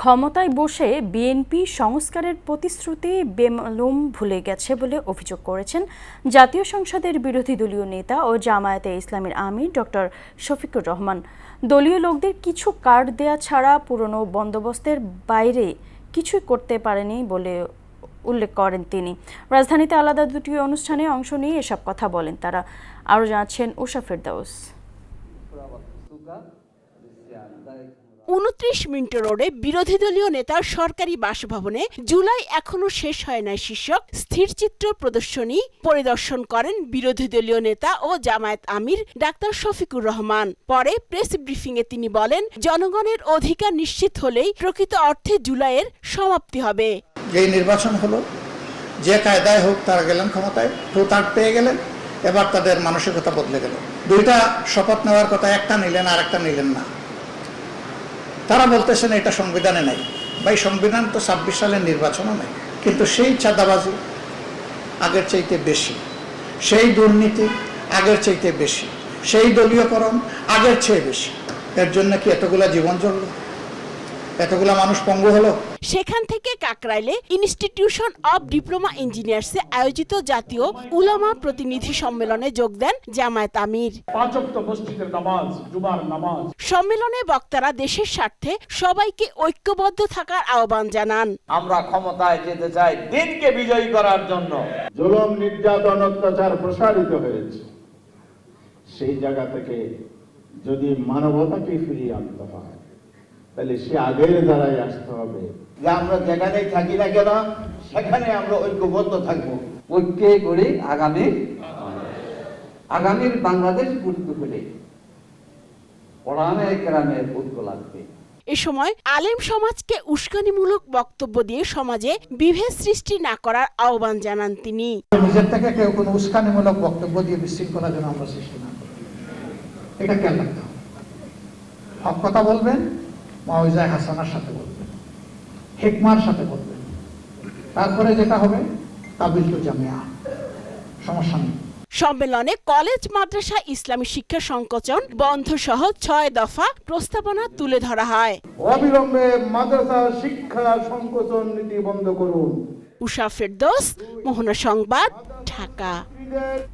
ক্ষমতায় বসে বিএনপি সংস্কারের প্রতিশ্রুতি বেমালুম ভুলে গেছে বলে অভিযোগ করেছেন জাতীয় সংসদের বিরোধী দলীয় নেতা ও জামায়াতে ইসলামীর আমির ডক্টর শফিকুর রহমান। দলীয় লোকদের কিছু কার্ড দেয়া ছাড়া পুরনো বন্দোবস্তের বাইরে কিছুই করতে পারেনি বলে উল্লেখ করেন তিনি। রাজধানীতে আলাদা দুটি অনুষ্ঠানে অংশ নিয়ে এসব কথা বলেন তারা। আরও জানাচ্ছেন উষা ফেরদাউস। ২৯ মিন্টো রোডে বিরোধী দলীয় নেতার সরকারি বাসভবনে জুলাই এখনো শেষ হয় নাই শীর্ষক স্থিরচিত্র প্রদর্শনী পরিদর্শন করেন বিরোধী দলীয় নেতা ও জামায়াত আমির ডাক্তার শফিকুর রহমান। পরে প্রেস ব্রিফিংয়ে তিনি বলেন, জনগণের অধিকার নিশ্চিত হলেই প্রকৃত অর্থে জুলাইয়ের সমাপ্তি হবে। যে নির্বাচন হলো, যে কায়দায় হোক তারা গেলেন ক্ষমতায়, টু-থার্ড পেয়ে গেলেন, এবার তাদের মানসিকতা বদলে গেল। দুইটা শপথ নেওয়ার কথা, একটা নিলেন আর একটা নিলেন না। তারা বলতেছেন এটা সংবিধানে নাই। ভাই, সংবিধান তো ২৬ সালের নির্বাচনও নাই, কিন্তু সেই চাঁদাবাজি আগের চাইতে বেশি, সেই দুর্নীতি আগের চাইতে বেশি, সেই দলীয়করণ আগের চেয়ে বেশি। এর জন্য কি এতগুলা জীবন জ্বলল, এতগুলা মানুষ পঙ্গু হলো? সেখান থেকে কাকরাইলে ইনস্টিটিউশন অব ডিপ্লোমা ইঞ্জিনিয়ার্সে আয়োজিত জাতীয় উলামা প্রতিনিধি সম্মেলনে যোগ দেন জামায়াত আমির। সম্মেলনে বক্তারা দেশের স্বার্থে সবাইকে ঐক্যবদ্ধ থাকার আহ্বান জানান। আমরা ক্ষমতায় যেতে চাই দিনকে বিজয়ী করার জন্য। জুলুম, নির্যাতন, অত্যাচার প্রসারিত হয়েছে। সেই জায়গা থেকে যদি মানবতাকে ফিরিয়ে আনতে হয়, তাহলে সে আগের দ্বারাই আসতে হবে। যে আমরা যেখানেই থাকি না কেন সেখানে আমরা ঐক্যবদ্ধ থাকবো। ঐক্যে করে আগামীর বাংলাদেশ গড়তে হলে ওলামায়ে কেরামের ঐক্য লাগবে। এ সময় আলেম সমাজকে উস্কানিমূলক বক্তব্য দিয়ে সমাজে বিভেদ সৃষ্টি না করার আহ্বান জানান তিনি। নিজের থেকে কেউ কোনো উস্কানিমূলক বক্তব্য দিয়ে বিশৃঙ্খলা যেন আমরা সৃষ্টি না করি, এটা খেয়াল রাখতে হবে। হক কথা বলবেন, মাউইজায়ে হাসানার সাথে বলবেন, হিকমার সাথে বলবেন। তারপরে যেটা হবে তাবিজুল জামিয়া, সমস্যা নেই। সম্মেলনে কলেজ মাদ্রাসা ইসলামী শিক্ষা সংকোচন বন্ধ সহ ৬ দফা প্রস্তাবনা তুলে ধরা হয়। অবিলম্বে মাদ্রাসা শিক্ষা সংকোচন নীতি বন্ধ করুন। উষা ফেরদৌস, মোহনা সংবাদ, ঢাকা।